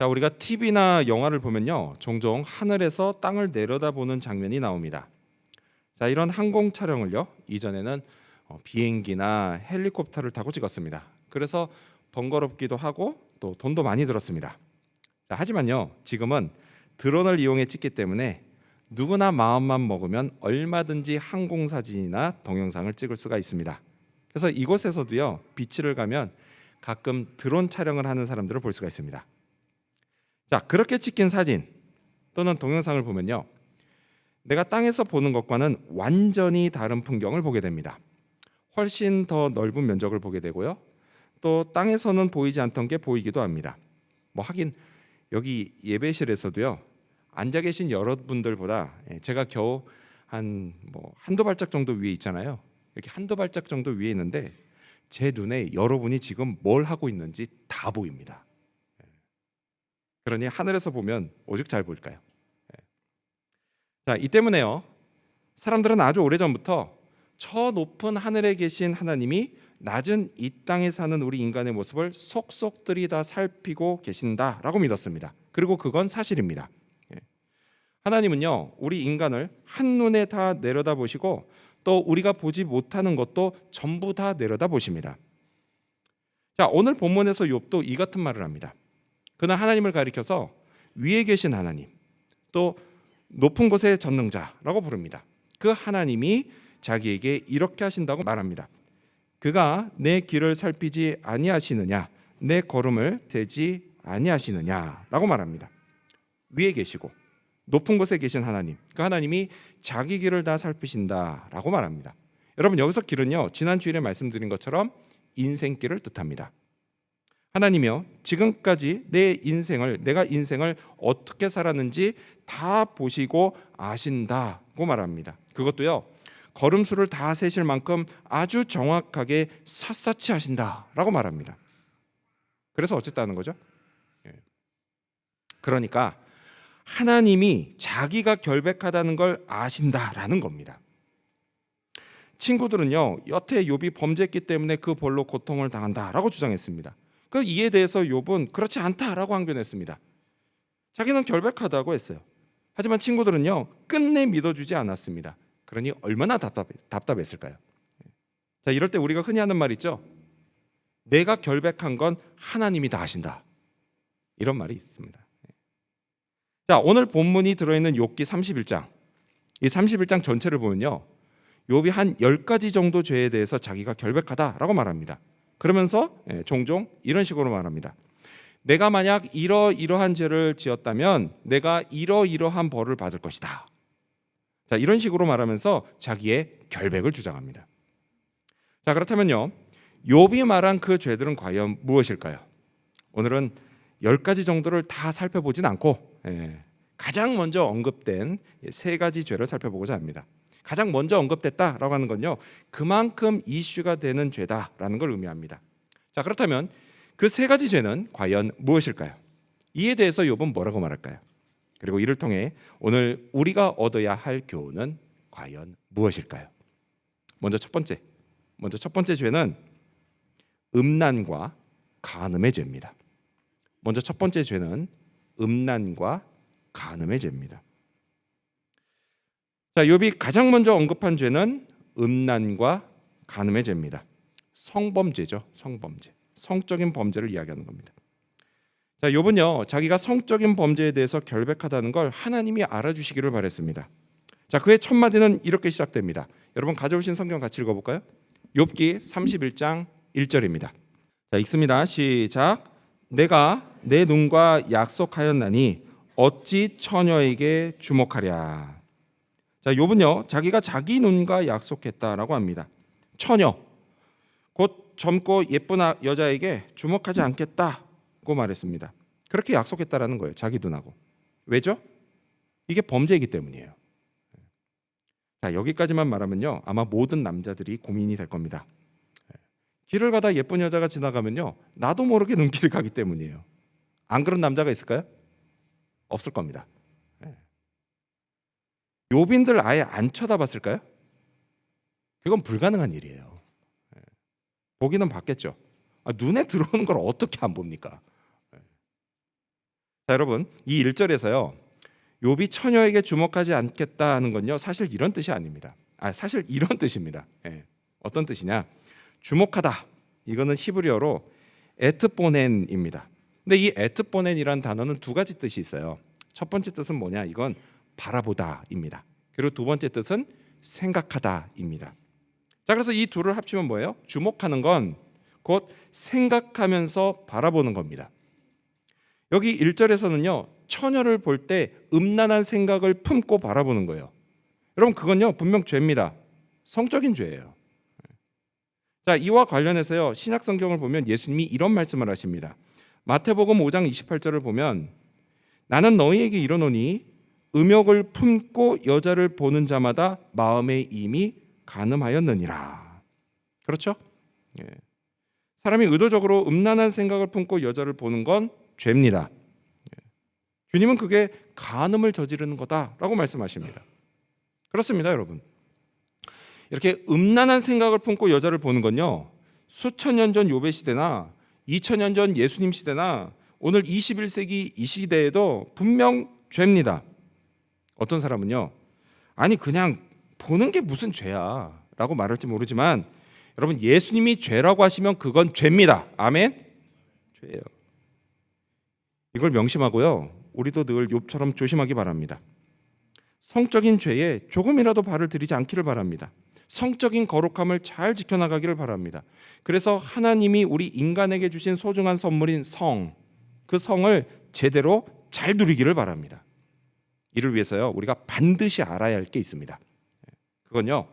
자, 우리가 TV나 영화를 보면요, 종종 하늘에서 땅을 내려다보는 장면이 나옵니다. 자, 이런 항공 촬영을요, 이전에는 비행기나 헬리콥터를 타고 찍었습니다. 그래서 번거롭기도 하고 또 돈도 많이 들었습니다. 자, 하지만요, 지금은 드론을 이용해 찍기 때문에 누구나 마음만 먹으면 얼마든지 항공 사진이나 동영상을 찍을 수가 있습니다. 그래서 이곳에서도요, 비치를 가면 가끔 드론 촬영을 하는 사람들을 볼 수가 있습니다. 자, 그렇게 찍힌 사진 또는 동영상을 보면요, 내가 땅에서 보는 것과는 완전히 다른 풍경을 보게 됩니다. 훨씬 더 넓은 면적을 보게 되고요, 또 땅에서는 보이지 않던 게 보이기도 합니다. 하긴 여기 예배실에서도요, 앉아 계신 여러분들보다 제가 겨우 한두 발짝 정도 위에 있잖아요. 이렇게 한두 발짝 정도 위에 있는데 제 눈에 여러분이 지금 뭘 하고 있는지 다 보입니다. 그러니 하늘에서 보면 오직 잘 보일까요? 자, 이 때문에요, 사람들은 아주 오래전부터 저 높은 하늘에 계신 하나님이 낮은 이 땅에 사는 우리 인간의 모습을 속속 들이다 살피고 계신다라고 믿었습니다. 그리고 그건 사실입니다. 하나님은요, 우리 인간을 한눈에 다 내려다보시고 또 우리가 보지 못하는 것도 전부 다 내려다보십니다. 자, 오늘 본문에서 욥도 이 같은 말을 합니다. 그는 하나님을 가리켜서 위에 계신 하나님, 또 높은 곳의 전능자라고 부릅니다. 그 하나님이 자기에게 이렇게 하신다고 말합니다. 그가 내 길을 살피지 아니하시느냐, 내 걸음을 대지 아니하시느냐라고 말합니다. 위에 계시고 높은 곳에 계신 하나님, 그 하나님이 자기 길을 다 살피신다라고 말합니다. 여러분, 여기서 길은요, 지난 주일에 말씀드린 것처럼 인생길을 뜻합니다. 하나님이요, 지금까지 내가 인생을 어떻게 살았는지 다 보시고 아신다고 말합니다. 그것도요, 걸음수를 다 세실 만큼 아주 정확하게 샅샅이 하신다라고 말합니다. 그래서 어쨌다는 거죠? 그러니까 하나님이 자기가 결백하다는 걸 아신다라는 겁니다. 친구들은요, 여태 욥이 범죄했기 때문에 그 벌로 고통을 당한다라고 주장했습니다. 그 이에 대해서 욥은 그렇지 않다라고 항변했습니다. 자기는 결백하다고 했어요. 하지만 친구들은요, 끝내 믿어주지 않았습니다. 그러니 얼마나 답답했을까요? 자, 이럴 때 우리가 흔히 하는 말 있죠. 내가 결백한 건 하나님이 다 아신다. 이런 말이 있습니다. 자, 오늘 본문이 들어있는 욥기 31장, 이 31장 전체를 보면요, 욥이 한 10가지 정도 죄에 대해서 자기가 결백하다라고 말합니다. 그러면서 종종 이런 식으로 말합니다. 내가 만약 이러이러한 죄를 지었다면 내가 이러이러한 벌을 받을 것이다. 자, 이런 식으로 말하면서 자기의 결백을 주장합니다. 자, 그렇다면요, 욥이 말한 그 죄들은 과연 무엇일까요? 오늘은 10가지 정도를 다 살펴보진 않고 가장 먼저 언급된 3가지 죄를 살펴보고자 합니다. 가장 먼저 언급됐다라고 하는 건요, 그만큼 이슈가 되는 죄다라는 걸 의미합니다. 자, 그렇다면 그 3가지 죄는 과연 무엇일까요? 이에 대해서 욥은 뭐라고 말할까요? 그리고 이를 통해 오늘 우리가 얻어야 할 교훈은 과연 무엇일까요? 먼저 첫 번째 죄는 음란과 간음의 죄입니다. 먼저 첫 번째 죄는 음란과 간음의 죄입니다. 자, 욥이 가장 먼저 언급한 죄는 음란과 간음의 죄입니다. 성범죄죠, 성범죄. 성적인 범죄를 이야기하는 겁니다. 자, 욥은요, 자기가 성적인 범죄에 대해서 결백하다는 걸 하나님이 알아주시기를 바랬습니다. 자, 그의 첫 마디는 이렇게 시작됩니다. 여러분, 가져오신 성경 같이 읽어볼까요? 욥기 31장 1절입니다. 자, 읽습니다. 시작. 내가 내 눈과 약속하였나니 어찌 처녀에게 주목하랴. 자, 욥은요, 자기가 자기 눈과 약속했다라고 합니다. 처녀, 곧 젊고 예쁜 여자에게 주목하지 않겠다고 말했습니다. 그렇게 약속했다라는 거예요, 자기 눈하고. 왜죠? 이게 범죄이기 때문이에요. 자, 여기까지만 말하면요, 아마 모든 남자들이 고민이 될 겁니다. 길을 가다 예쁜 여자가 지나가면요, 나도 모르게 눈길이 가기 때문이에요. 안 그런 남자가 있을까요? 없을 겁니다. 욥인들 아예 안 쳐다봤을까요? 그건 불가능한 일이에요. 보기는 봤겠죠. 눈에 들어오는 걸 어떻게 안 봅니까? 자, 여러분, 이 1절에서요. 욥이 처녀에게 주목하지 않겠다 하는 건요. 사실 이런 뜻이 아닙니다. 사실 이런 뜻입니다. 예. 어떤 뜻이냐? 주목하다. 이거는 히브리어로 에트보넨입니다. 근데 이 에트보넨이라는 단어는 두 가지 뜻이 있어요. 첫 번째 뜻은 뭐냐? 이건 바라보다입니다. 그리고 두 번째 뜻은 생각하다입니다. 자, 그래서 이 둘을 합치면 뭐예요? 주목하는 건 곧 생각하면서 바라보는 겁니다. 여기 1절에서는요. 처녀를 볼 때 음란한 생각을 품고 바라보는 거예요. 여러분, 그건요 분명 죄입니다. 성적인 죄예요. 자, 이와 관련해서요 신약 성경을 보면 예수님이 이런 말씀을 하십니다. 마태복음 5장 28절을 보면 나는 너희에게 이르노니 음욕을 품고 여자를 보는 자마다 마음에 이미 간음하였느니라. 그렇죠? 예. 사람이 의도적으로 음란한 생각을 품고 여자를 보는 건 죄입니다. 주님은 그게 간음을 저지르는 거다라고 말씀하십니다. 그렇습니다, 여러분. 이렇게 음란한 생각을 품고 여자를 보는 건요. 수천 년 전 욥의 시대나 2000년 전 예수님 시대나 오늘 21세기 이 시대에도 분명 죄입니다. 어떤 사람은요. 아니 그냥 보는 게 무슨 죄야 라고 말할지 모르지만 여러분 예수님이 죄라고 하시면 그건 죄입니다. 아멘? 죄예요. 이걸 명심하고요. 우리도 늘 욥처럼 조심하기 바랍니다. 성적인 죄에 조금이라도 발을 들이지 않기를 바랍니다. 성적인 거룩함을 잘 지켜나가기를 바랍니다. 그래서 하나님이 우리 인간에게 주신 소중한 선물인 성, 그 성을 제대로 잘 누리기를 바랍니다. 이를 위해서요 우리가 반드시 알아야 할 게 있습니다. 그건요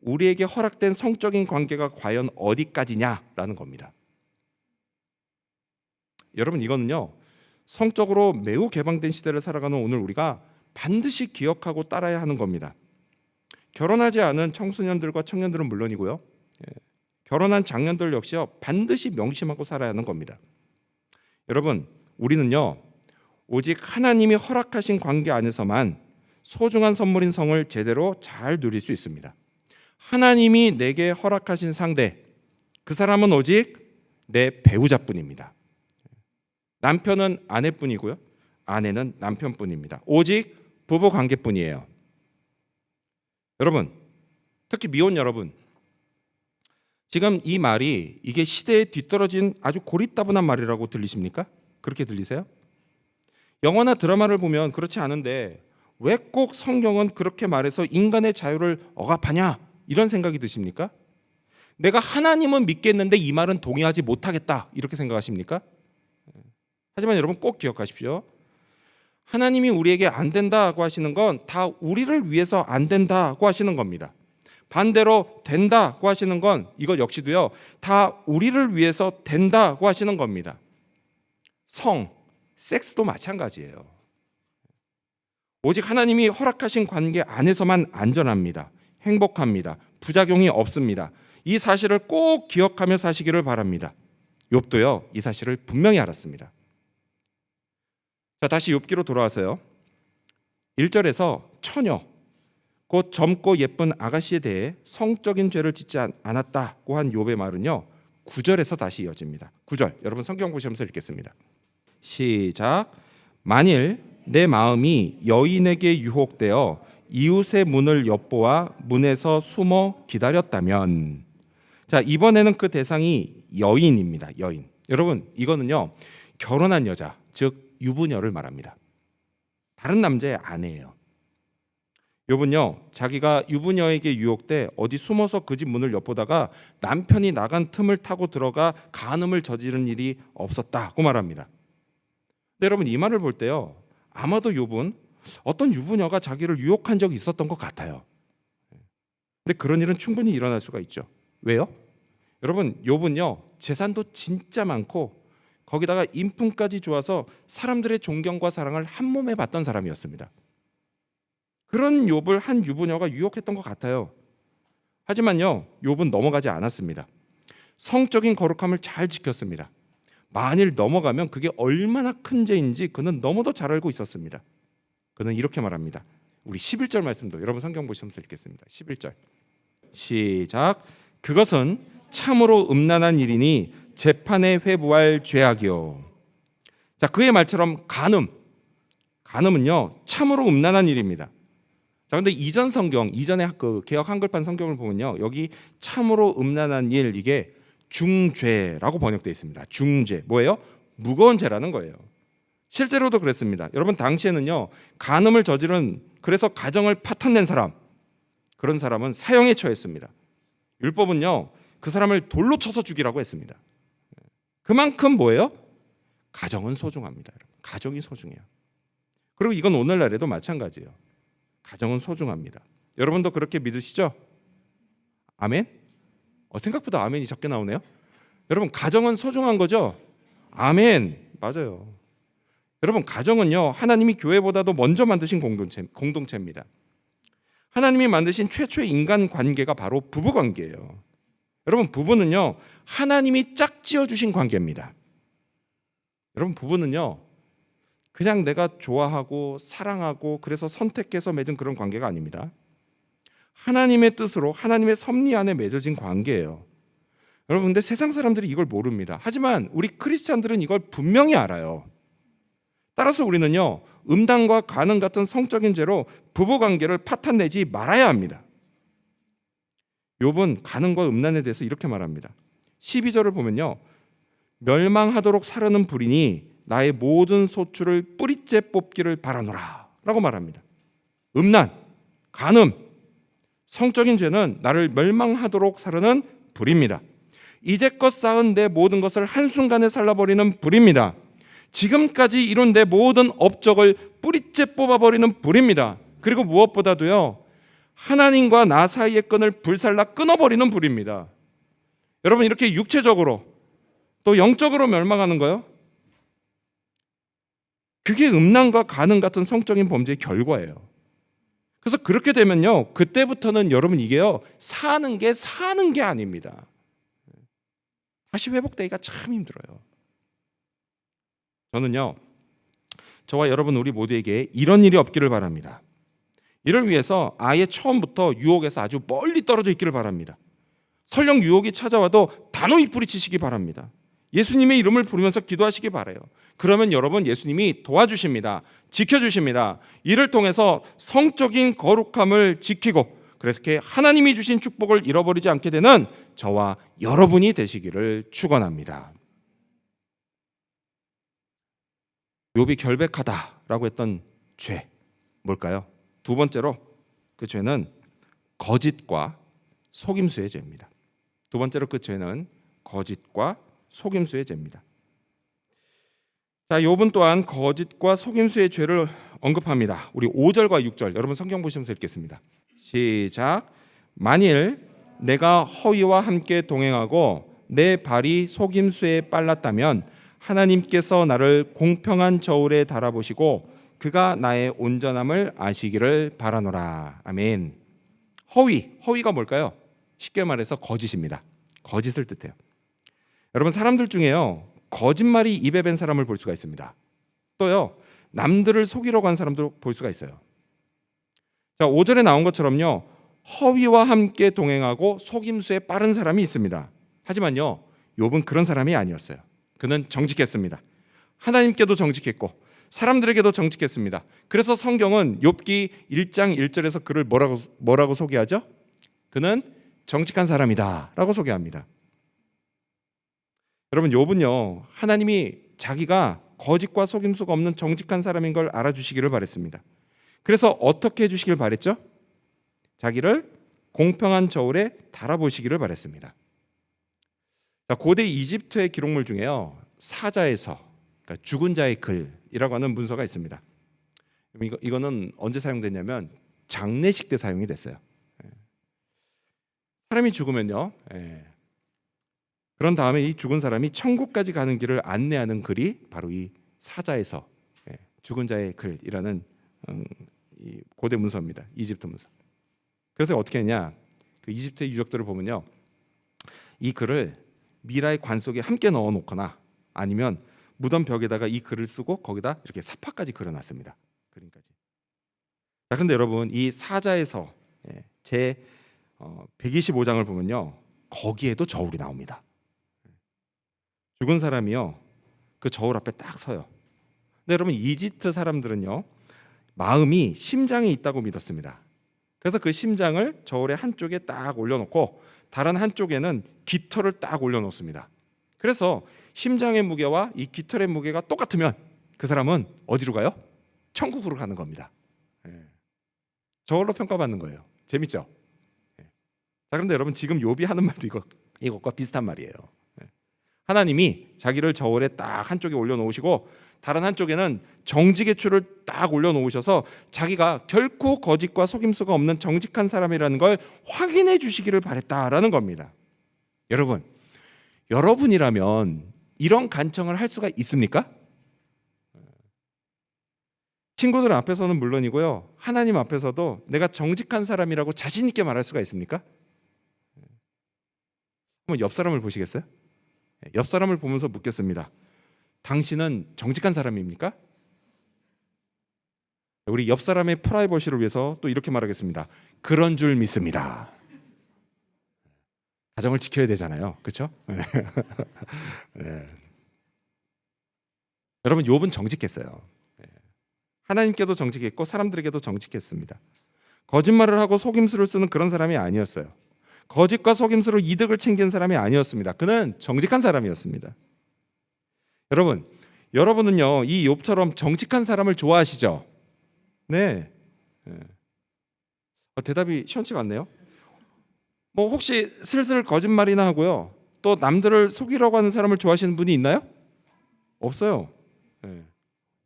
우리에게 허락된 성적인 관계가 과연 어디까지냐라는 겁니다. 여러분, 이거는요 성적으로 매우 개방된 시대를 살아가는 오늘 우리가 반드시 기억하고 따라야 하는 겁니다. 결혼하지 않은 청소년들과 청년들은 물론이고요. 결혼한 장년들 역시요 반드시 명심하고 살아야 하는 겁니다. 여러분, 우리는요 오직 하나님이 허락하신 관계 안에서만 소중한 선물인 성을 제대로 잘 누릴 수 있습니다. 하나님이 내게 허락하신 상대, 그 사람은 오직 내 배우자뿐입니다. 남편은 아내뿐이고요. 아내는 남편뿐입니다. 오직 부부 관계뿐이에요. 여러분, 특히 미혼 여러분, 지금 이 말이 이게 시대에 뒤떨어진 아주 고리따분한 말이라고 들리십니까? 그렇게 들리세요? 영화나 드라마를 보면 그렇지 않은데 왜 꼭 성경은 그렇게 말해서 인간의 자유를 억압하냐? 이런 생각이 드십니까? 내가 하나님은 믿겠는데 이 말은 동의하지 못하겠다 이렇게 생각하십니까? 하지만 여러분 꼭 기억하십시오. 하나님이 우리에게 안 된다고 하시는 건 다 우리를 위해서 안 된다고 하시는 겁니다. 반대로 된다고 하시는 건 이것 역시도요 다 우리를 위해서 된다고 하시는 겁니다. 섹스도 마찬가지예요. 오직 하나님이 허락하신 관계 안에서만 안전합니다. 행복합니다. 부작용이 없습니다. 이 사실을 꼭 기억하며 사시기를 바랍니다. 욥도요 이 사실을 분명히 알았습니다. 자, 다시 욥기로 돌아와서요 1절에서 처녀, 곧 젊고 예쁜 아가씨에 대해 성적인 죄를 짓지 않았다고 한 욥의 말은요 9절에서 다시 이어집니다. 9절, 여러분 성경 보시면서 읽겠습니다. 시작. 만일 내 마음이 여인에게 유혹되어 이웃의 문을 엿보아 문에서 숨어 기다렸다면. 자, 이번에는 그 대상이 여인입니다. 여인. 여러분, 이거는요 결혼한 여자, 즉 유부녀를 말합니다. 다른 남자의 아내예요. 욥은요 자기가 유부녀에게 유혹돼 어디 숨어서 그 집 문을 엿보다가 남편이 나간 틈을 타고 들어가 간음을 저지른 일이 없었다고 말합니다. 근데 여러분, 이 말을 볼 때요 아마도 욥은 어떤 유부녀가 자기를 유혹한 적이 있었던 것 같아요. 근데 그런 일은 충분히 일어날 수가 있죠. 왜요? 여러분, 욥은요 재산도 진짜 많고 거기다가 인품까지 좋아서 사람들의 존경과 사랑을 한 몸에 받던 사람이었습니다. 그런 욥을 한 유부녀가 유혹했던 것 같아요. 하지만요 욥은 넘어가지 않았습니다. 성적인 거룩함을 잘 지켰습니다. 만일 넘어가면 그게 얼마나 큰 죄인지 그는 너무도 잘 알고 있었습니다. 그는 이렇게 말합니다. 우리 11절 말씀도 여러분 성경 보시면서 읽겠습니다. 11절 시작. 그것은 참으로 음란한 일이니 재판에 회부할 죄악이요. 자, 그의 말처럼 간음은요 참으로 음란한 일입니다. 자, 근데 이전 성경, 이전에 그 개역 한글판 성경을 보면요, 여기 참으로 음란한 일, 이게 중죄라고 번역되어 있습니다. 중죄, 뭐예요? 무거운 죄라는 거예요. 실제로도 그랬습니다. 여러분, 당시에는요 간음을 저지른, 그래서 가정을 파탄낸 사람, 그런 사람은 사형에 처했습니다. 율법은요 그 사람을 돌로 쳐서 죽이라고 했습니다. 그만큼 뭐예요? 가정은 소중합니다. 여러분. 가정이 소중해요. 그리고 이건 오늘날에도 마찬가지예요. 가정은 소중합니다. 여러분도 그렇게 믿으시죠? 아멘? 생각보다 아멘이 적게 나오네요. 여러분, 가정은 소중한 거죠? 아멘. 맞아요. 여러분, 가정은요 하나님이 교회보다도 먼저 만드신 공동체입니다. 하나님이 만드신 최초의 인간 관계가 바로 부부 관계예요. 여러분, 부부는요 하나님이 짝 지어주신 관계입니다. 여러분, 부부는요 그냥 내가 좋아하고 사랑하고 그래서 선택해서 맺은 그런 관계가 아닙니다. 하나님의 뜻으로, 하나님의 섭리 안에 맺어진 관계예요. 여러분, 근데 세상 사람들이 이걸 모릅니다. 하지만 우리 크리스찬들은 이걸 분명히 알아요. 따라서 우리는요 음란과 간음 같은 성적인 죄로 부부관계를 파탄내지 말아야 합니다. 욥은 간음과 음란에 대해서 이렇게 말합니다. 12절을 보면요, 멸망하도록 사르는 불이니 나의 모든 소출을 뿌리째 뽑기를 바라노라 라고 말합니다. 음란, 간음, 성적인 죄는 나를 멸망하도록 사르는 불입니다. 이제껏 쌓은 내 모든 것을 한순간에 살라버리는 불입니다. 지금까지 이룬 내 모든 업적을 뿌리째 뽑아버리는 불입니다. 그리고 무엇보다도요, 하나님과 나 사이의 끈을 불살라 끊어버리는 불입니다. 여러분, 이렇게 육체적으로 또 영적으로 멸망하는 거요, 그게 음란과 간음 같은 성적인 범죄의 결과예요. 그래서 그렇게 되면요, 그때부터는 여러분 이게요 사는 게 아닙니다. 다시 회복되기가 참 힘들어요. 저는요 저와 여러분 우리 모두에게 이런 일이 없기를 바랍니다. 이를 위해서 아예 처음부터 유혹에서 아주 멀리 떨어져 있기를 바랍니다. 설령 유혹이 찾아와도 단호히 뿌리치시기 바랍니다. 예수님의 이름을 부르면서 기도하시기 바라요. 그러면 여러분, 예수님이 도와주십니다. 지켜주십니다. 이를 통해서 성적인 거룩함을 지키고, 그래서 이렇게 하나님이 주신 축복을 잃어버리지 않게 되는 저와 여러분이 되시기를 축원합니다. 욥이 결백하다라고 했던 죄 뭘까요? 두 번째로 그 죄는 거짓과 속임수의 죄입니다. 두 번째로 그 죄는 거짓과 속임수의 죄입니다. 자, 욥은 또한 거짓과 속임수의 죄를 언급합니다. 우리 5절과 6절 여러분 성경 보시면서 읽겠습니다. 시작. 만일 내가 허위와 함께 동행하고 내 발이 속임수에 빨랐다면 하나님께서 나를 공평한 저울에 달아보시고 그가 나의 온전함을 아시기를 바라노라. 아멘. 허위가 뭘까요? 쉽게 말해서 거짓입니다. 거짓을 뜻해요. 여러분, 사람들 중에요 거짓말이 입에 밴 사람을 볼 수가 있습니다. 또요 남들을 속이려고 한 사람도 볼 수가 있어요. 자, 5절에 나온 것처럼요 허위와 함께 동행하고 속임수에 빠른 사람이 있습니다. 하지만요 욥은 그런 사람이 아니었어요. 그는 정직했습니다. 하나님께도 정직했고 사람들에게도 정직했습니다. 그래서 성경은 욥기 1장 1절에서 그를 뭐라고 소개하죠? 그는 정직한 사람이다 라고 소개합니다. 여러분, 욥은요 하나님이 자기가 거짓과 속임수가 없는 정직한 사람인 걸 알아주시기를 바랬습니다. 그래서 어떻게 해주시길 바랬죠? 자기를 공평한 저울에 달아보시기를 바랬습니다. 자, 고대 이집트의 기록물 중에요 사자에서, 그러니까 죽은 자의 글이라고 하는 문서가 있습니다. 이거는 언제 사용됐냐면 장례식 때 사용이 됐어요. 사람이 죽으면요 그런 다음에 이 죽은 사람이 천국까지 가는 길을 안내하는 글이 바로 이 사자에서, 죽은 자의 글이라는 이 고대 문서입니다. 이집트 문서. 그래서 어떻게 했냐, 그 이집트의 유적들을 보면요 이 글을 미라의 관 속에 함께 넣어 놓거나 아니면 무덤 벽에다가 이 글을 쓰고 거기다 이렇게 사파까지 그려놨습니다. 그림까지. 자, 그런데 여러분, 이 사자에서 제 125장을 보면요 거기에도 저울이 나옵니다. 죽은 사람이요 그 저울 앞에 딱 서요. 근데 여러분 이집트 사람들은요 마음이 심장에 있다고 믿었습니다. 그래서 그 심장을 저울의 한쪽에 딱 올려놓고 다른 한쪽에는 깃털을 딱 올려놓습니다. 그래서 심장의 무게와 이 깃털의 무게가 똑같으면 그 사람은 어디로 가요? 천국으로 가는 겁니다. 저걸로 평가받는 거예요. 재밌죠? 자, 그런데 여러분 지금 욥이 하는 말도 이것과 비슷한 말이에요. 하나님이 자기를 저울에 딱 한쪽에 올려놓으시고 다른 한쪽에는 정직의 추를 딱 올려놓으셔서 자기가 결코 거짓과 속임수가 없는 정직한 사람이라는 걸 확인해 주시기를 바랬다라는 겁니다. 여러분이라면 이런 간청을 할 수가 있습니까? 친구들 앞에서는 물론이고요, 하나님 앞에서도 내가 정직한 사람이라고 자신 있게 말할 수가 있습니까? 한번 옆 사람을 보시겠어요? 옆 사람을 보면서 묻겠습니다. 당신은 정직한 사람입니까? 우리 옆 사람의 프라이버시를 위해서 또 이렇게 말하겠습니다. 그런 줄 믿습니다. 가정을 지켜야 되잖아요, 그렇죠? 네. 여러분 욥은 정직했어요. 하나님께도 정직했고 사람들에게도 정직했습니다. 거짓말을 하고 속임수를 쓰는 그런 사람이 아니었어요. 거짓과 속임수로 이득을 챙긴 사람이 아니었습니다. 그는 정직한 사람이었습니다. 여러분은요 이 욥처럼 정직한 사람을 좋아하시죠? 네. 대답이 시원치가 않네요. 뭐 혹시 슬슬 거짓말이나 하고요, 또 남들을 속이려고 하는 사람을 좋아하시는 분이 있나요? 없어요.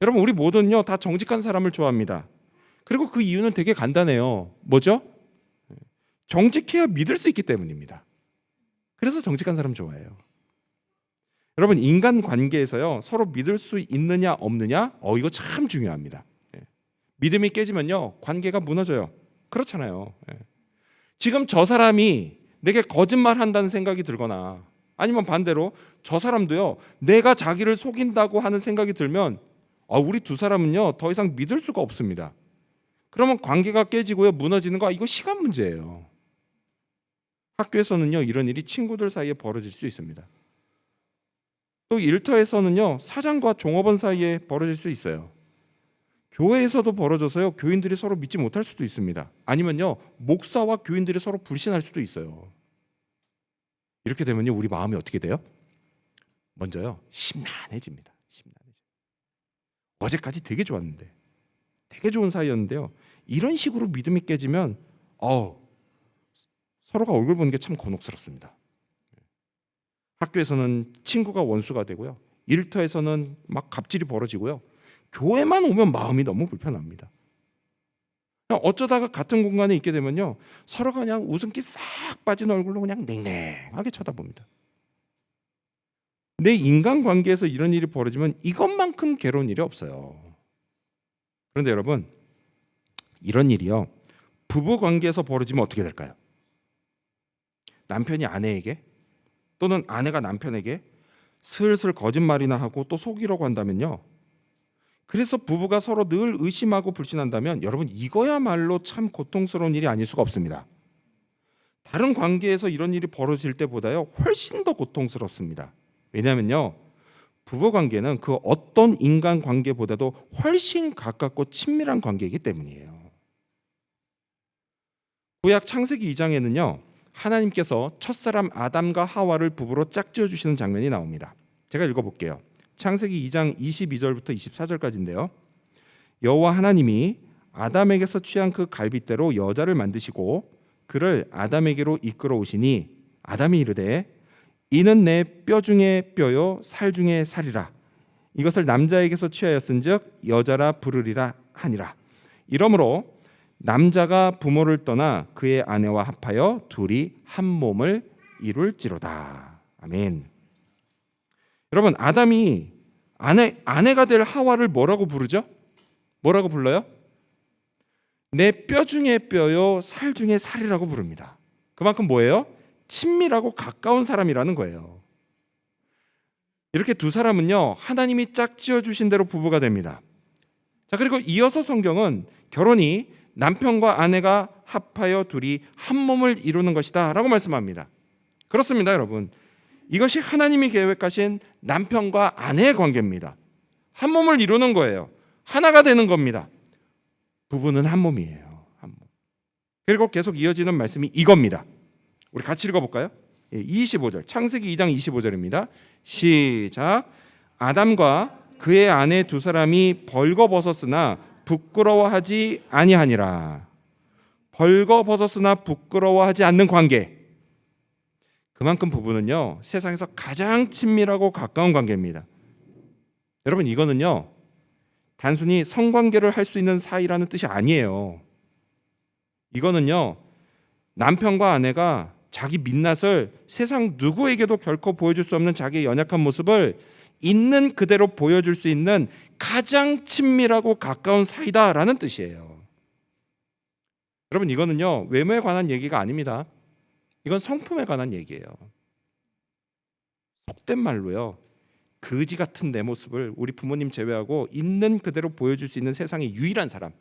여러분 우리 모두는요 다 정직한 사람을 좋아합니다. 그리고 그 이유는 되게 간단해요. 뭐죠? 정직해야 믿을 수 있기 때문입니다. 그래서 정직한 사람 좋아해요. 여러분 인간 관계에서요 서로 믿을 수 있느냐 없느냐 이거 참 중요합니다. 믿음이 깨지면요 관계가 무너져요. 그렇잖아요. 지금 저 사람이 내게 거짓말한다는 생각이 들거나 아니면 반대로 저 사람도요 내가 자기를 속인다고 하는 생각이 들면 우리 두 사람은요 더 이상 믿을 수가 없습니다. 그러면 관계가 깨지고요 무너지는 거 이거 시간 문제예요. 학교에서는요 이런 일이 친구들 사이에 벌어질 수 있습니다. 또 일터에서는요 사장과 종업원 사이에 벌어질 수 있어요. 교회에서도 벌어져서요 교인들이 서로 믿지 못할 수도 있습니다. 아니면요 목사와 교인들이 서로 불신할 수도 있어요. 이렇게 되면요 우리 마음이 어떻게 돼요? 먼저요 심란해집니다. 어제까지 되게 좋았는데, 되게 좋은 사이였는데요, 이런 식으로 믿음이 깨지면 서로가 얼굴 보는 게 참 곤혹스럽습니다. 학교에서는 친구가 원수가 되고요, 일터에서는 막 갑질이 벌어지고요, 교회만 오면 마음이 너무 불편합니다. 그냥 어쩌다가 같은 공간에 있게 되면요 서로가 그냥 웃음기 싹 빠진 얼굴로 그냥 냉랭하게 쳐다봅니다. 내 인간관계에서 이런 일이 벌어지면 이것만큼 괴로운 일이 없어요. 그런데 여러분 이런 일이요 부부관계에서 벌어지면 어떻게 될까요? 남편이 아내에게 또는 아내가 남편에게 슬슬 거짓말이나 하고 또 속이려고 한다면요, 그래서 부부가 서로 늘 의심하고 불신한다면 여러분 이거야말로 참 고통스러운 일이 아닐 수가 없습니다. 다른 관계에서 이런 일이 벌어질 때보다요 훨씬 더 고통스럽습니다. 왜냐하면요 부부관계는 그 어떤 인간관계보다도 훨씬 가깝고 친밀한 관계이기 때문이에요. 구약 창세기 2장에는요 하나님께서 첫사람 아담과 하와를 부부로 짝지어 주시는 장면이 나옵니다. 제가 읽어볼게요. 창세기 2장 22절부터 24절까지인데요. 여호와 하나님이 아담에게서 취한 그 갈빗대로 여자를 만드시고 그를 아담에게로 이끌어 오시니 아담이 이르되 이는 내 뼈 중에 뼈요 살 중에 살이라. 이것을 남자에게서 취하였은즉 여자라 부르리라 하니라. 이러므로 남자가 부모를 떠나 그의 아내와 합하여 둘이 한 몸을 이룰지로다. 아멘. 여러분 아담이 아내가 될 하와를 뭐라고 부르죠? 뭐라고 불러요? 내 뼈 중에 뼈요 살 중에 살이라고 부릅니다. 그만큼 뭐예요? 친밀하고 가까운 사람이라는 거예요. 이렇게 두 사람은요 하나님이 짝지어 주신 대로 부부가 됩니다. 자, 그리고 이어서 성경은 결혼이 남편과 아내가 합하여 둘이 한 몸을 이루는 것이다 라고 말씀합니다. 그렇습니다. 여러분 이것이 하나님이 계획하신 남편과 아내의 관계입니다. 한 몸을 이루는 거예요. 하나가 되는 겁니다. 부부는 한 몸이에요. 한 몸. 그리고 계속 이어지는 말씀이 이겁니다. 우리 같이 읽어볼까요? 25절, 창세기 2장 25절입니다. 시작. 아담과 그의 아내 두 사람이 벌거벗었으나 부끄러워하지 아니하니라. 벌거벗었으나 부끄러워하지 않는 관계. 그만큼 부부는요, 세상에서 가장 친밀하고 가까운 관계입니다. 여러분, 이거는요, 단순히 성관계를 할 수 있는 사이라는 뜻이 아니에요. 이거는요, 남편과 아내가 자기 민낯을 세상 누구에게도 결코 보여줄 수 없는 자기의 연약한 모습을 있는 그대로 보여줄 수 있는 가장 친밀하고 가까운 사이다라는 뜻이에요. 여러분, 이거는요, 외모에 관한 얘기가 아닙니다. 이건 성품에 관한 얘기예요. 속된 말로요, 거지 같은 내 모습을 우리 부모님 제외하고 있는 그대로 보여줄 수 있는 세상의 유일한 사람,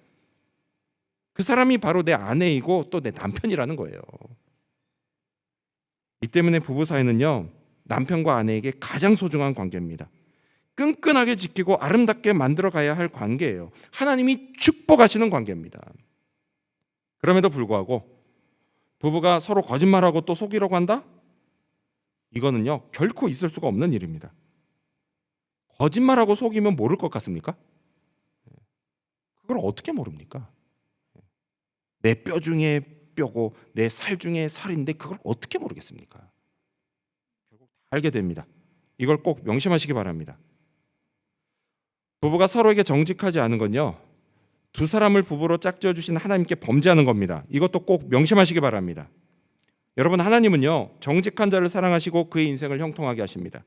그 사람이 바로 내 아내이고 또 내 남편이라는 거예요. 이 때문에 부부 사이는요, 남편과 아내에게 가장 소중한 관계입니다. 끈끈하게 지키고 아름답게 만들어 가야 할 관계예요. 하나님이 축복하시는 관계입니다. 그럼에도 불구하고 부부가 서로 거짓말하고 또 속이려고 한다? 이거는요, 결코 있을 수가 없는 일입니다. 거짓말하고 속이면 모를 것 같습니까? 그걸 어떻게 모릅니까? 내 뼈 중에 뼈고 내 살 중에 살인데 그걸 어떻게 모르겠습니까? 결국 다 알게 됩니다. 이걸 꼭 명심하시기 바랍니다. 부부가 서로에게 정직하지 않은 건요, 두 사람을 부부로 짝지어 주신 하나님께 범죄하는 겁니다. 이것도 꼭 명심하시기 바랍니다. 여러분, 하나님은요, 정직한 자를 사랑하시고 그의 인생을 형통하게 하십니다.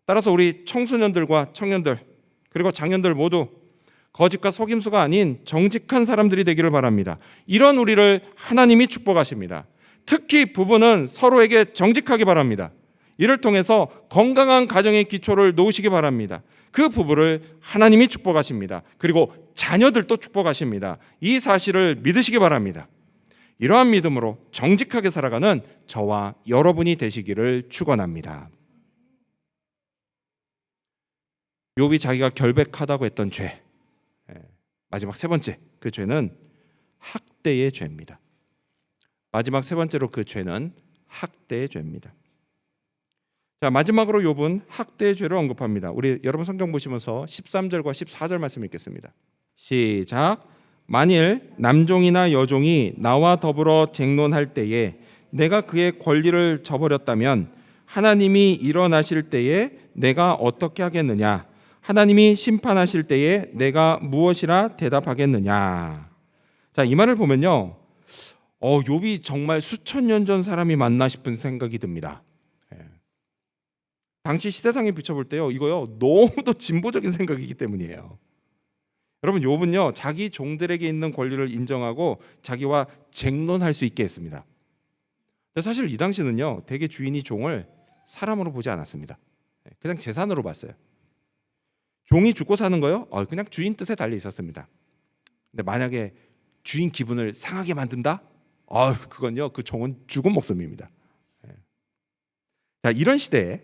따라서 우리 청소년들과 청년들 그리고 장년들 모두 거짓과 속임수가 아닌 정직한 사람들이 되기를 바랍니다. 이런 우리를 하나님이 축복하십니다. 특히 부부는 서로에게 정직하기 바랍니다. 이를 통해서 건강한 가정의 기초를 놓으시기 바랍니다. 그 부부를 하나님이 축복하십니다. 그리고 자녀들도 축복하십니다. 이 사실을 믿으시기 바랍니다. 이러한 믿음으로 정직하게 살아가는 저와 여러분이 되시기를 축원합니다. 욥이 자기가 결백하다고 했던 죄, 마지막 세 번째, 그 죄는 학대의 죄입니다. 마지막 세 번째로 그 죄는 학대의 죄입니다. 자, 마지막으로 욥은 학대의 죄를 언급합니다. 우리 여러분 성경 보시면서 13절과 14절 말씀 읽겠습니다. 시작. 만일 남종이나 여종이 나와 더불어 쟁론할 때에 내가 그의 권리를 저버렸다면 하나님이 일어나실 때에 내가 어떻게 하겠느냐? 하나님이 심판하실 때에 내가 무엇이라 대답하겠느냐? 자, 이 말을 보면요, 욥이 정말 수천 년 전 사람이 맞나 싶은 생각이 듭니다. 당시 시대상에 비춰볼 때요, 이거요 너무도 진보적인 생각이기 때문이에요. 여러분, 욥은요 자기 종들에게 있는 권리를 인정하고 자기와 쟁론할 수 있게 했습니다. 근데 사실 이 당시는요 대개 주인이 종을 사람으로 보지 않았습니다. 그냥 재산으로 봤어요. 종이 죽고 사는 거요? 그냥 주인 뜻에 달려 있었습니다. 근데 만약에 주인 기분을 상하게 만든다? 그건요 그 종은 죽은 목숨입니다. 자, 이런 시대에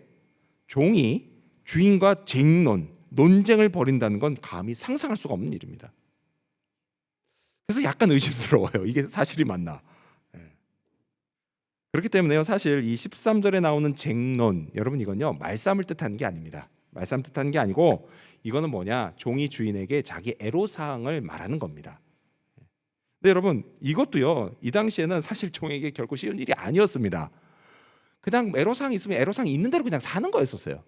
종이 주인과 논쟁을 벌인다는 건 감히 상상할 수가 없는 일입니다. 그래서 약간 의심스러워요. 이게 사실이 맞나? 그렇기 때문에요, 사실 이 13절에 나오는 쟁론, 여러분 이건요 말싸움을 뜻하는 게 아닙니다. 말싸움 뜻하는 게 아니고 이거는 뭐냐, 종이 주인에게 자기 애로사항을 말하는 겁니다. 근데 여러분, 이것도요 이 당시에는 사실 종에게 결코 쉬운 일이 아니었습니다. 그냥 애로사항이 있으면 애로사항이 있는 대로 그냥 사는 거였었어요.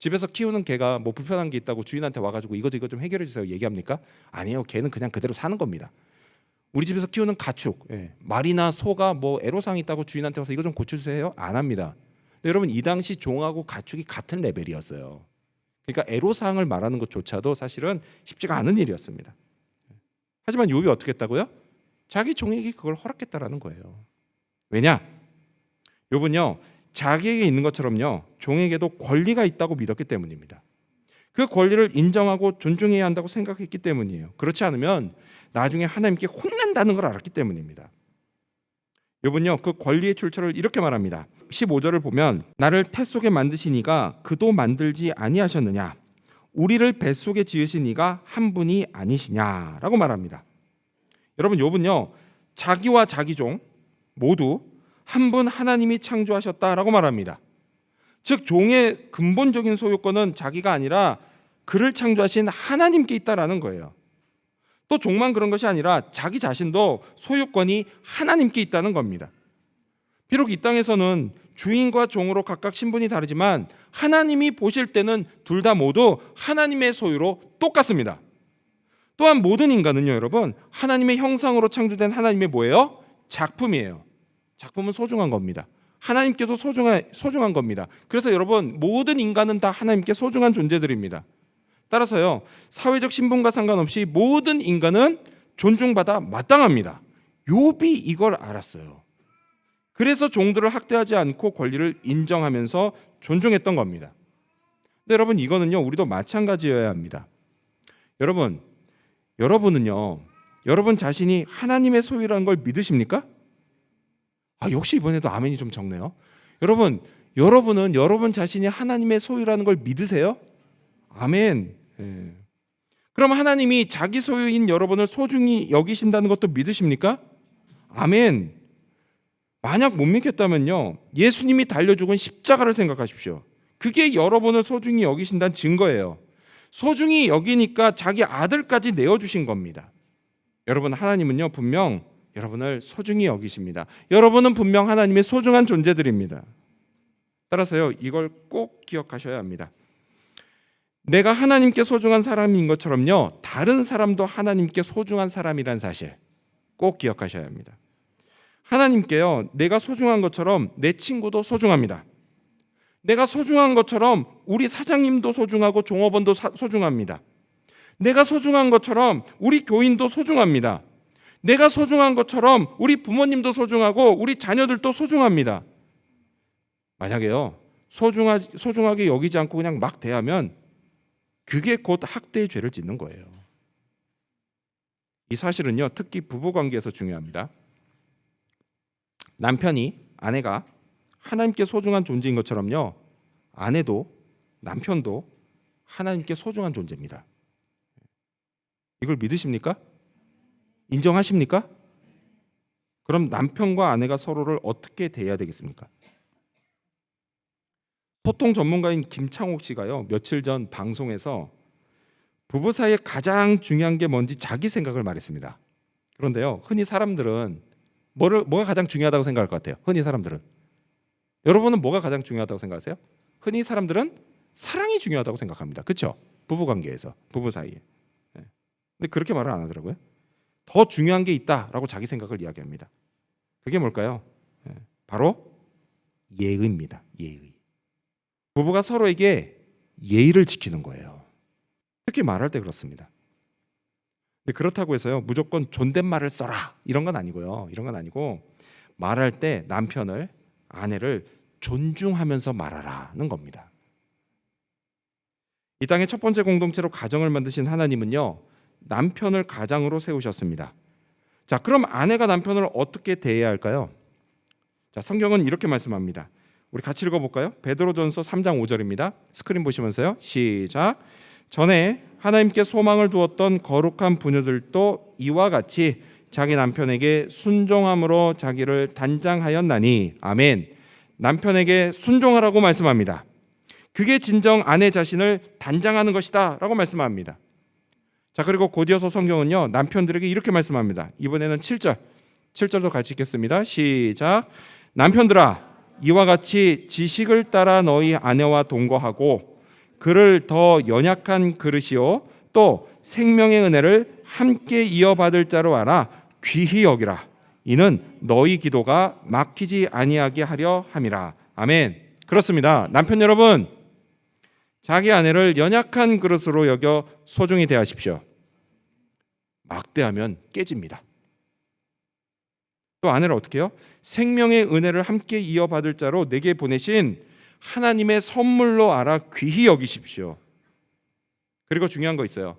집에서 키우는 개가 뭐 불편한 게 있다고 주인한테 와가지고 이거 좀 해결해 주세요 얘기합니까? 아니에요. 개는 그냥 그대로 사는 겁니다. 우리 집에서 키우는 가축, 말이나 소가 뭐 애로사항이 있다고 주인한테 와서 이거 좀 고쳐주세요? 안 합니다. 근데 여러분, 이 당시 종하고 가축이 같은 레벨이었어요. 그러니까 애로사항을 말하는 것조차도 사실은 쉽지가 않은 일이었습니다. 하지만 욥이 어떻게 했다고요? 자기 종에게 그걸 허락했다라는 거예요. 왜냐? 욥은요 자기에게 있는 것처럼요 종에게도 권리가 있다고 믿었기 때문입니다. 그 권리를 인정하고 존중해야 한다고 생각했기 때문이에요. 그렇지 않으면 나중에 하나님께 혼난다는 걸 알았기 때문입니다. 욥은요 그 권리의 출처를 이렇게 말합니다. 15절을 보면 나를 태 속에 만드시니가 그도 만들지 아니하셨느냐? 우리를 뱃속에 지으신 이가 한 분이 아니시냐라고 말합니다. 여러분, 욥은요 자기와 자기 종 모두 한 분 하나님이 창조하셨다라고 말합니다. 즉 종의 근본적인 소유권은 자기가 아니라 그를 창조하신 하나님께 있다라는 거예요. 또 종만 그런 것이 아니라 자기 자신도 소유권이 하나님께 있다는 겁니다. 비록 이 땅에서는 주인과 종으로 각각 신분이 다르지만 하나님이 보실 때는 둘 다 모두 하나님의 소유로 똑같습니다. 또한 모든 인간은요, 여러분, 하나님의 형상으로 창조된 하나님의 뭐예요? 작품이에요. 작품은 소중한 겁니다. 하나님께서 소중한 겁니다. 그래서 여러분, 모든 인간은 다 하나님께 소중한 존재들입니다. 따라서요, 사회적 신분과 상관없이 모든 인간은 존중받아 마땅합니다. 욥이 이걸 알았어요. 그래서 종들을 학대하지 않고 권리를 인정하면서 존중했던 겁니다. 근데 여러분, 이거는요 우리도 마찬가지여야 합니다. 여러분은요 여러분 자신이 하나님의 소유라는 걸 믿으십니까? 역시 이번에도 아멘이 좀 적네요. 여러분은 여러분 자신이 하나님의 소유라는 걸 믿으세요? 아멘. 그럼 하나님이 자기 소유인 여러분을 소중히 여기신다는 것도 믿으십니까? 아멘. 만약 못 믿겠다면요, 예수님이 달려 죽은 십자가를 생각하십시오. 그게 여러분을 소중히 여기신다는 증거예요. 소중히 여기니까 자기 아들까지 내어주신 겁니다. 여러분, 하나님은요 분명 여러분을 소중히 여기십니다. 여러분은 분명 하나님의 소중한 존재들입니다. 따라서요, 이걸 꼭 기억하셔야 합니다. 내가 하나님께 소중한 사람인 것처럼요, 다른 사람도 하나님께 소중한 사람이란 사실 꼭 기억하셔야 합니다. 하나님께요, 내가 소중한 것처럼 내 친구도 소중합니다. 내가 소중한 것처럼 우리 사장님도 소중하고 종업원도 소중합니다. 내가 소중한 것처럼 우리 교인도 소중합니다. 내가 소중한 것처럼 우리 부모님도 소중하고 우리 자녀들도 소중합니다. 만약에요, 소중하게 여기지 않고 그냥 막 대하면 그게 곧 학대의 죄를 짓는 거예요. 이 사실은요, 특히 부부관계에서 중요합니다. 아내가 하나님께 소중한 존재인 것처럼요, 아내도 남편도 하나님께 소중한 존재입니다. 이걸 믿으십니까? 인정하십니까? 그럼 남편과 아내가 서로를 어떻게 대해야 되겠습니까? 소통 전문가인 김창옥 씨가요, 며칠 전 방송에서 부부 사이에 가장 중요한 게 뭔지 자기 생각을 말했습니다. 그런데요, 흔히 사람들은 뭐가 가장 중요하다고 생각할 것 같아요? 흔히 사람들은, 여러분은 뭐가 가장 중요하다고 생각하세요? 흔히 사람들은 사랑이 중요하다고 생각합니다. 그렇죠? 부부관계에서, 부부 사이에. 근데 그렇게 말을 안 하더라고요. 더 중요한 게 있다라고 자기 생각을 이야기합니다. 그게 뭘까요? 바로 예의입니다. 예의. 부부가 서로에게 예의를 지키는 거예요. 특히 말할 때 그렇습니다. 근데 그렇다고 해서요, 무조건 존댓말을 써라 이런 건 아니고요. 이런 건 아니고, 말할 때 남편을, 아내를 존중하면서 말하라는 겁니다. 이 땅의 첫 번째 공동체로 가정을 만드신 하나님은요, 남편을 가장으로 세우셨습니다. 자, 그럼 아내가 남편을 어떻게 대해야 할까요? 자, 성경은 이렇게 말씀합니다. 우리 같이 읽어볼까요? 베드로전서 3장 5절입니다. 스크린 보시면서요, 시작. 전에 하나님께 소망을 두었던 거룩한 부녀들도 이와 같이 자기 남편에게 순종함으로 자기를 단장하였나니. 아멘. 남편에게 순종하라고 말씀합니다. 그게 진정 아내 자신을 단장하는 것이다 라고 말씀합니다. 자, 그리고 곧이어서 성경은요, 남편들에게 이렇게 말씀합니다. 이번에는 7절도 같이 읽겠습니다. 시작. 남편들아, 이와 같이 지식을 따라 너희 아내와 동거하고 그를 더 연약한 그릇이요 또 생명의 은혜를 함께 이어받을 자로 알아 귀히 여기라. 이는 너희 기도가 막히지 아니하게 하려 함이라. 아멘. 그렇습니다. 남편 여러분, 자기 아내를 연약한 그릇으로 여겨 소중히 대하십시오. 막대하면 깨집니다. 또 아내를 어떻게 해요? 생명의 은혜를 함께 이어받을 자로 내게 보내신 하나님의 선물로 알아 귀히 여기십시오. 그리고 중요한 거 있어요.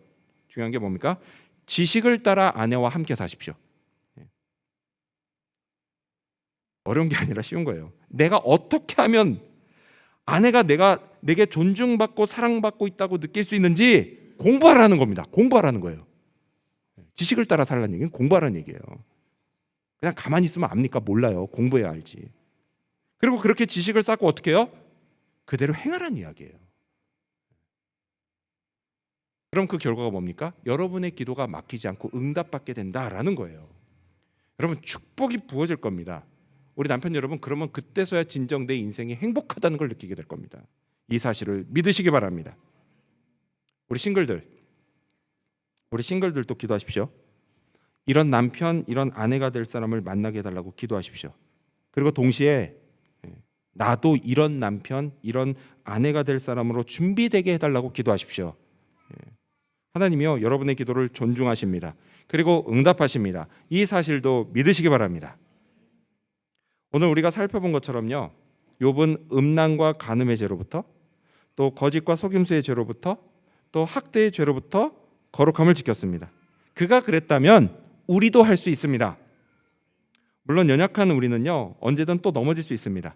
중요한 게 뭡니까? 지식을 따라 아내와 함께 사십시오. 어려운 게 아니라 쉬운 거예요. 내가 어떻게 하면 아내가 내게 존중받고 사랑받고 있다고 느낄 수 있는지 공부하라는 겁니다. 공부하라는 거예요. 지식을 따라 살라는 얘기는 공부하라는 얘기예요. 그냥 가만히 있으면 압니까? 몰라요. 공부해야 알지. 그리고 그렇게 지식을 쌓고 어떻게 해요? 그대로 행하라는 이야기예요. 그럼 그 결과가 뭡니까? 여러분의 기도가 막히지 않고 응답받게 된다라는 거예요. 여러분 축복이 부어질 겁니다. 우리 남편 여러분 그러면 그때서야 진정 내 인생이 행복하다는 걸 느끼게 될 겁니다. 이 사실을 믿으시기 바랍니다. 우리 싱글들도 기도하십시오. 이런 남편, 이런 아내가 될 사람을 만나게 해달라고 기도하십시오. 그리고 동시에 나도 이런 남편, 이런 아내가 될 사람으로 준비되게 해달라고 기도하십시오. 하나님이요 여러분의 기도를 존중하십니다. 그리고 응답하십니다. 이 사실도 믿으시기 바랍니다. 오늘 우리가 살펴본 것처럼요, 욥은 음란과 간음의 죄로부터, 또 거짓과 속임수의 죄로부터, 또 학대의 죄로부터 거룩함을 지켰습니다. 그가 그랬다면 우리도 할 수 있습니다. 물론 연약한 우리는요 언제든 또 넘어질 수 있습니다.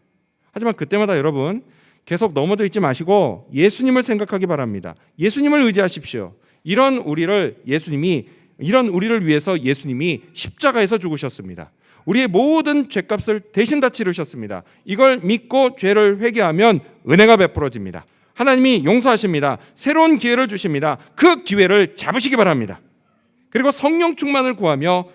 하지만 그때마다 여러분 계속 넘어져 있지 마시고 예수님을 생각하기 바랍니다. 예수님을 의지하십시오. 이런 우리를 위해서 예수님이 십자가에서 죽으셨습니다. 우리의 모든 죄값을 대신 다 치르셨습니다. 이걸 믿고 죄를 회개하면 은혜가 베풀어집니다. 하나님이 용서하십니다. 새로운 기회를 주십니다. 그 기회를 잡으시기 바랍니다. 그리고 성령 충만을 구하며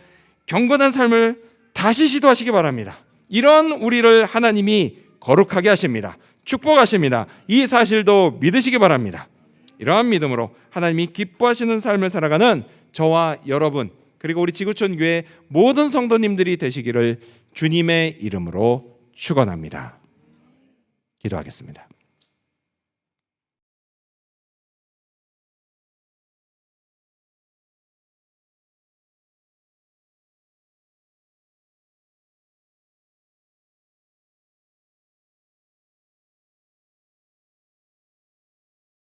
경건한 삶을 다시 시도하시기 바랍니다. 이런 우리를 하나님이 거룩하게 하십니다. 축복하십니다. 이 사실도 믿으시기 바랍니다. 이러한 믿음으로 하나님이 기뻐하시는 삶을 살아가는 저와 여러분 그리고 우리 지구촌 교회 모든 성도님들이 되시기를 주님의 이름으로 축원합니다. 기도하겠습니다.